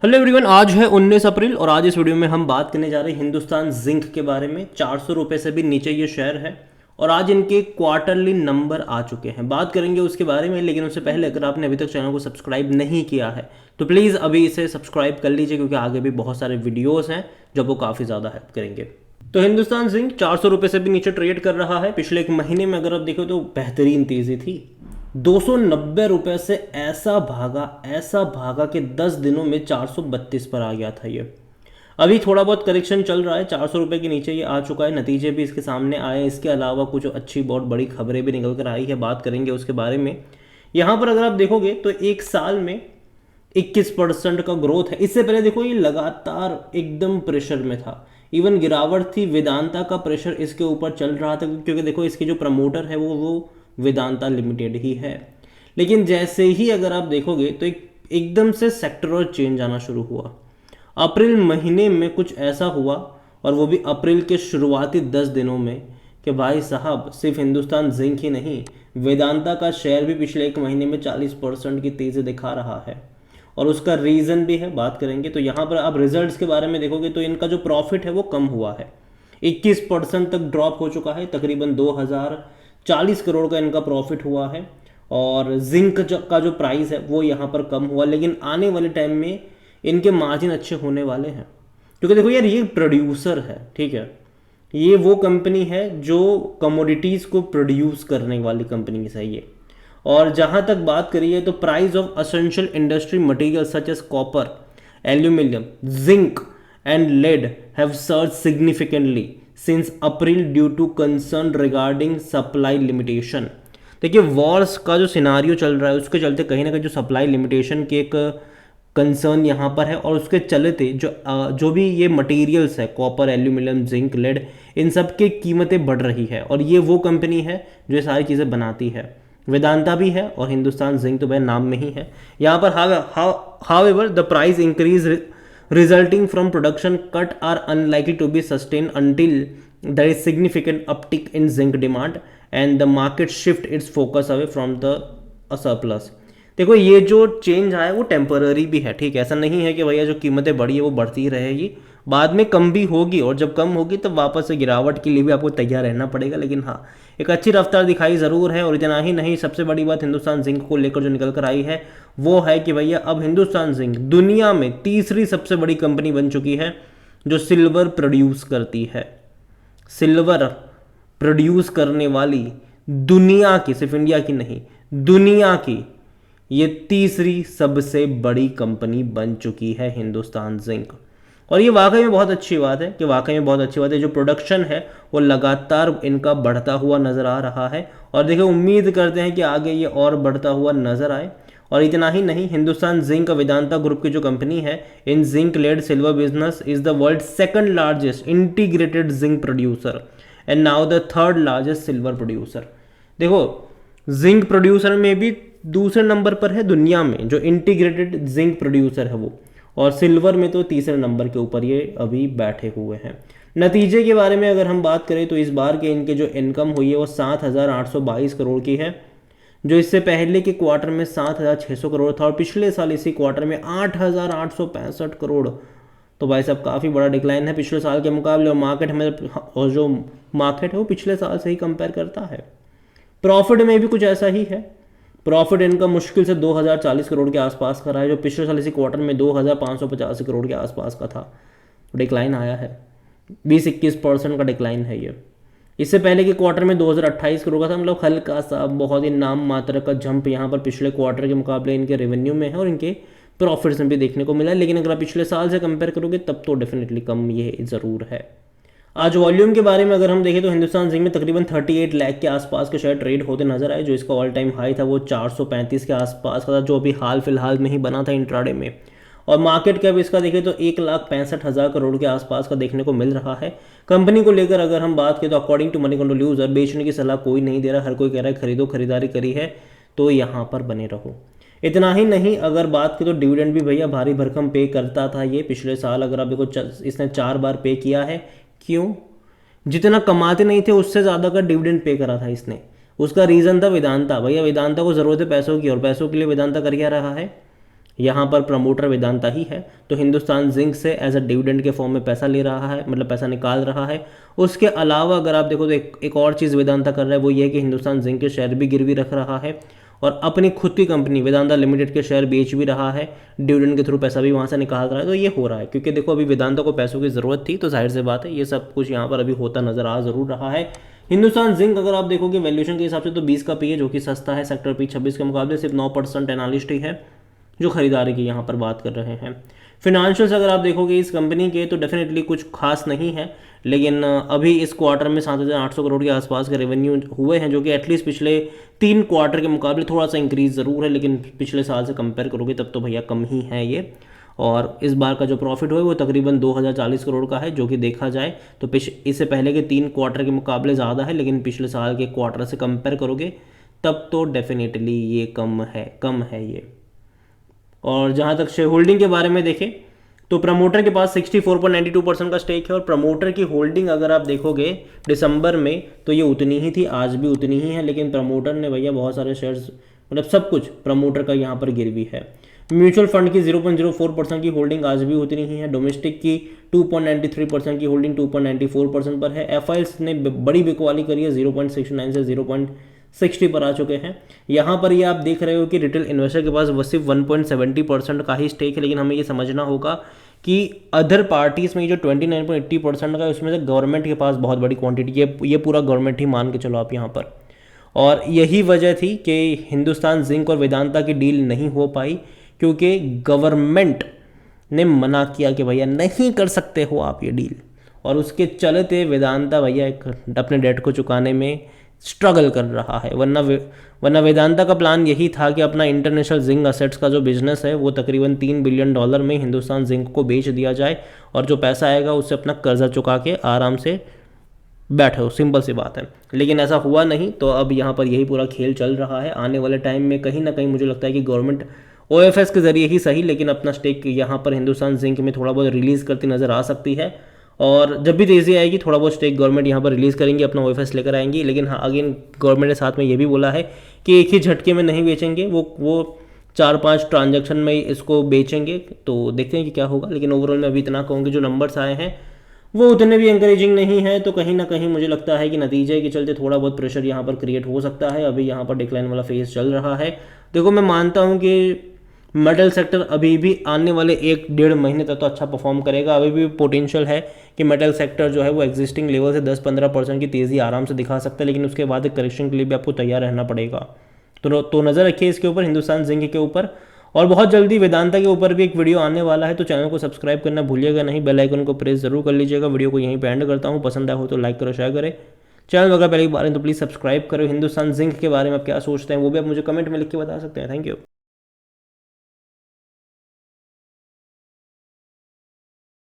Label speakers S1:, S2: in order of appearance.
S1: Hello everyone, आज है 19 अप्रैल और आज इस वीडियो में हम बात करने जा रहे हैं हिंदुस्तान जिंक के बारे में। 400 रुपये से भी नीचे ये शेयर है और आज इनके क्वार्टरली नंबर आ चुके हैं। बात करेंगे उसके बारे में, लेकिन उससे पहले अगर आपने अभी तक चैनल को सब्सक्राइब नहीं किया है तो प्लीज़ अभी इसे सब्सक्राइब कर लीजिए, क्योंकि आगे भी बहुत सारे वीडियोज़ हैं जो आपको काफ़ी ज़्यादा हेल्प करेंगे। तो हिंदुस्तान जिंक 400 रुपये से भी नीचे ट्रेड कर रहा है। पिछले एक महीने में अगर आप देखो तो बेहतरीन तेज़ी थी। 290 रुपए से ऐसा भागा कि 10 दिनों में 432 पर आ गया था ये। अभी थोड़ा बहुत करेक्शन चल रहा है, 400 रुपये के नीचे ये आ चुका है। नतीजे भी इसके सामने आए हैं। इसके अलावा कुछ अच्छी बहुत बड़ी खबरें भी निकल कर आई है, बात करेंगे उसके बारे में। यहाँ पर अगर आप देखोगे तो एक साल में 21% का ग्रोथ है। इससे पहले देखो ये लगातार एकदम प्रेशर में था, इवन गिरावट थी। वेदांता का प्रेशर इसके ऊपर चल रहा था, क्योंकि देखो इसके जो प्रमोटर है वो वेदांता लिमिटेड ही है। लेकिन जैसे ही अगर आप देखोगे तो एकदम से सेक्टरल चेंज आना शुरू हुआ। अप्रैल महीने में कुछ ऐसा हुआ, और वो भी अप्रैल के शुरुआती 10 दिनों में, कि भाई साहब सिर्फ हिंदुस्तान जिंक ही नहीं, वेदांता का शेयर भी पिछले एक महीने में 40% की तेज़ी दिखा रहा है। और उसका रीज़न भी है, बात करेंगे। तो यहाँ पर आप रिजल्ट्स के बारे में देखोगे तो इनका जो प्रॉफिट है वो कम हुआ है, 21% तक ड्रॉप हो चुका है। तकरीबन 2040 करोड़ का इनका प्रॉफिट हुआ है। और जिंक का जो प्राइस है वो यहाँ पर कम हुआ, लेकिन आने वाले टाइम में इनके मार्जिन अच्छे होने वाले हैं। क्योंकि देखो यार, ये प्रोड्यूसर है, ठीक है, ये वो कंपनी है जो कमोडिटीज़ को प्रोड्यूस करने वाली कंपनी है ये। और जहाँ तक बात करिए तो price of essential industry material such as copper, aluminium, zinc and lead have surge significantly since April due to concern regarding supply limitation. देखिए, वॉर्स का जो सिनारियो चल रहा है उसके चलते कहीं ना कहीं जो सप्लाई लिमिटेशन के एक कंसर्न यहाँ पर है, और उसके चलते जो भी ये मटेरियल्स है, कॉपर, एल्यूमिनियम, जिंक, लेड, इन सब की कीमतें बढ़ रही है। और ये वो कंपनी है जो ये सारी चीज़ें बनाती है। वेदांता भी है और हिंदुस्तान जिंक तो भाई नाम में ही है। यहाँ पर however the price increase resulting from production cut are unlikely to be sustained until there is significant uptick in zinc demand and the market shift its focus away from the surplus। देखो, ये जो change आया है वो temporary भी है, ठीक है। ऐसा नहीं है कि भैया जो कीमतें बढ़ी है वो बढ़ती ही रहेगी, बाद में कम भी होगी, और जब कम होगी तब वापस से गिरावट के लिए भी आपको तैयार रहना पड़ेगा। लेकिन हाँ, एक अच्छी रफ्तार दिखाई ज़रूर है। और इतना ही नहीं, सबसे बड़ी बात हिंदुस्तान जिंक को लेकर जो निकल कर आई है वो है कि भैया अब हिंदुस्तान जिंक दुनिया में तीसरी सबसे बड़ी कंपनी बन चुकी है जो सिल्वर प्रोड्यूस करती है। सिल्वर प्रोड्यूस करने वाली दुनिया की, सिर्फ इंडिया की नहीं, दुनिया की ये तीसरी सबसे बड़ी कंपनी बन चुकी है हिंदुस्तान जिंक। और ये वाकई में बहुत अच्छी बात है, कि वाकई में बहुत अच्छी बात है। जो प्रोडक्शन है वो लगातार इनका बढ़ता हुआ नज़र आ रहा है, और देखिए उम्मीद करते हैं कि आगे ये और बढ़ता हुआ नज़र आए। और इतना ही नहीं, हिंदुस्तान जिंक वेदांता ग्रुप की जो कंपनी है in zinc lead silver business is the world second largest integrated zinc producer and now the third largest silver producer. देखो, जिंक प्रोड्यूसर में भी दूसरे नंबर पर है दुनिया में जो इंटीग्रेटेड जिंक प्रोड्यूसर है वो, और सिल्वर में तो तीसरे नंबर के ऊपर ये अभी बैठे हुए हैं। नतीजे के बारे में अगर हम बात करें तो इस बार के इनके जो इनकम हुई है वो 7,822 करोड़ की है, जो इससे पहले के क्वार्टर में 7,600 करोड़ था, और पिछले साल इसी क्वार्टर में 8,865 करोड़। तो भाई साहब काफ़ी बड़ा डिक्लाइन है पिछले साल के मुकाबले। और जो मार्केट है वो पिछले साल से ही कंपेयर करता है। प्रॉफिट में भी कुछ ऐसा ही है। प्रॉफिट इनका मुश्किल से 2,040 करोड़ के आसपास का रहा है, जो पिछले साल इसी क्वार्टर में 2,585 करोड़ के आसपास का था। डिक्लाइन आया है, 20-21% का डिक्लाइन है ये। इससे पहले के क्वार्टर में 2,028 करोड़ का था, मतलब हल्का सा, बहुत ही नाम मात्र का जंप यहाँ पर पिछले क्वार्टर के मुकाबले इनके रेवेन्यू में है और इनके प्रॉफिट्स में भी देखने को मिला है। लेकिन अगर आप पिछले साल से कंपेयर करोगे तब तो डेफिनेटली कम ये ज़रूर है। आज वॉल्यूम के बारे में अगर हम देखें तो हिंदुस्तान जिंक में तकरीबन 38 लाख के आसपास के शेयर ट्रेड होते नजर आए, जो इसका ऑल टाइम हाई था वो 435 के आसपास का था, जो अभी हाल फिलहाल में ही बना था इंट्राडे में। और मार्केट कैप इसका देखें तो 1,65,000 करोड़ के आसपास का देखने को मिल रहा है। कंपनी को लेकर अगर हम बात करें तो according to Moneycontrol user बेचने की सलाह कोई नहीं दे रहा, हर कोई कह रहा है खरीदो, खरीदारी करी है तो यहाँ पर बने रहो। इतना ही नहीं, अगर बात करें तो डिविडेंड भी भैया भारी भरकम पे करता था ये पिछले साल। अगर आप देखो इसने 4 बार पे किया है। क्यों? जितना कमाते नहीं थे उससे ज़्यादा का डिविडेंड पे करा था इसने। उसका रीज़न था वेदांता। भैया वेदांता को ज़रूरत है पैसों की, और पैसों के लिए वेदांता कर क्या रहा है, यहाँ पर प्रमोटर वेदांता ही है। तो हिंदुस्तान जिंक से एज अ डिविडेंड के फॉर्म में पैसा ले रहा है, मतलब पैसा निकाल रहा है। उसके अलावा अगर आप देखो तो एक और चीज़ वेदांता कर रहा है, वो ये है कि हिंदुस्तान जिंक के शेयर भी गिरवी रख रहा है और अपनी खुद की कंपनी वेदांता लिमिटेड के शेयर बेच भी रहा है, डिविडेंड के थ्रू पैसा भी वहाँ से निकाल रहा है। तो ये हो रहा है क्योंकि देखो अभी वेदांता को पैसों की ज़रूरत थी, तो जाहिर सी बात है ये सब कुछ यहाँ पर अभी होता नजर आ ज़रूर रहा है। हिंदुस्तान जिंक अगर आप देखोगे वैल्यूएशन के हिसाब से तो 20 का पी है, जो कि सस्ता है। सेक्टर पी 26 के मुकाबले सिर्फ 9% एनालिस्ट ही है जो खरीदारी की यहाँ पर बात कर रहे हैं। फिनेंशियल्स अगर आप देखोगे इस कंपनी के तो डेफिनेटली कुछ खास नहीं है, लेकिन अभी इस क्वार्टर में 7,800 करोड़ के आसपास के रेवेन्यू हुए हैं, जो कि एटलीस्ट पिछले 3 क्वार्टर के मुकाबले थोड़ा सा इंक्रीज ज़रूर है, लेकिन पिछले साल से कंपेयर करोगे तब तो भैया कम ही है ये। और इस बार का जो प्रॉफिट हुआ है वो तकरीबन 2,040 करोड़ का है, जो कि देखा जाए तो इससे पहले के 3 क्वार्टर के मुकाबले ज़्यादा है, लेकिन पिछले साल के क्वार्टर से कंपेयर करोगे तब तो डेफिनेटली ये कम है ये। और जहाँ तक शेयर होल्डिंग के बारे में देखें तो प्रमोटर के पास 64.92% का स्टेक है, और प्रमोटर की होल्डिंग अगर आप देखोगे दिसंबर में तो ये उतनी ही थी, आज भी उतनी ही है, लेकिन प्रमोटर ने भैया बहुत सारे शेयर्स, मतलब सब कुछ प्रमोटर का यहाँ पर गिरवी है। म्यूचुअल फंड की 0.04% की होल्डिंग आज भी उतनी ही है। डोमेस्टिक की 2.93% की होल्डिंग 2.94% पर है। एफआईएस ने बड़ी बिकवाली करी है, 0.69 से 0.60 पर आ चुके हैं। यहाँ पर ये आप देख रहे हो कि रिटेल इन्वेस्टर के पास सिर्फ 1.70% का ही स्टेक है, लेकिन हमें ये समझना होगा कि अदर पार्टीज में जो 29.80% का है उसमें से गवर्नमेंट के पास बहुत बड़ी क्वांटिटी है, ये पूरा गवर्नमेंट ही मान के चलो आप यहाँ पर। और यही वजह थी कि हिंदुस्तान जिंक और वेदांता की डील नहीं हो पाई, क्योंकि गवर्नमेंट ने मना किया कि भैया नहीं कर सकते हो आप ये डील, और उसके चलते वेदांता भैया अपने डेट को चुकाने में स्ट्रगल कर रहा है। वरना वेदांता का प्लान यही था कि अपना इंटरनेशनल जिंक असेट्स का जो बिजनेस है वो तकरीबन $3 बिलियन में हिंदुस्तान जिंक को बेच दिया जाए, और जो पैसा आएगा उससे अपना कर्जा चुका के आराम से बैठो, सिंपल सी बात है। लेकिन ऐसा हुआ नहीं, तो अब यहाँ पर यही पूरा खेल चल रहा है। आने वाले टाइम में कहीं ना कहीं मुझे लगता है कि गवर्नमेंट ओएफएस के जरिए ही सही, लेकिन अपना स्टेक यहाँ पर हिंदुस्तान जिंक में थोड़ा बहुत रिलीज़ करती नज़र आ सकती है। और जब भी तेज़ी आएगी थोड़ा बहुत स्टेक गवर्नमेंट यहाँ पर रिलीज़ करेंगी, अपना ओएफएस लेकर आएंगी। लेकिन हाँ, अगेन गवर्नमेंट ने साथ में ये भी बोला है कि एक ही झटके में नहीं बेचेंगे, वो 4-5 ट्रांजैक्शन में इसको बेचेंगे। तो देखते हैं कि क्या होगा, लेकिन ओवरऑल मैं अभी इतना कहूँगी जो नंबर्स आए हैं वो उतने भी एंकरेजिंग नहीं है। तो कहीं ना कहीं मुझे लगता है कि नतीजे के चलते थोड़ा बहुत प्रेशर यहाँ पर क्रिएट हो सकता है। अभी यहाँ पर डिक्लाइन वाला फेज चल रहा है। देखो, मैं मानता हूँ कि मेटल सेक्टर अभी भी आने वाले 1-1.5 महीने तक तो अच्छा परफॉर्म करेगा। अभी भी पोटेंशियल है कि मेटल सेक्टर जो है वो एग्जिस्टिंग लेवल से 10-15% की तेज़ी आराम से दिखा सकता है, लेकिन उसके बाद एक करेक्शन के लिए भी आपको तैयार रहना पड़ेगा। तो नज़र रखिए इसके ऊपर, हिंदुस्तान जिंक के ऊपर। और बहुत जल्दी वेदांता के ऊपर भी एक वीडियो आने वाला है, तो चैनल को सब्सक्राइब करना भूलिएगा नहीं, बेल आइकन को प्रेस जरूर कर लीजिएगा। वीडियो को यहीं पे एंड करता हूँ, पसंद आया हो तो लाइक करो, शेयर करें। चैनल अगर पहली बार है तो प्लीज़ सब्सक्राइब करो। हिंदुस्तान जिंक के बारे में आप क्या सोचते हैं वो भी आप मुझे कमेंट में लिख के बता सकते हैं। Thank you.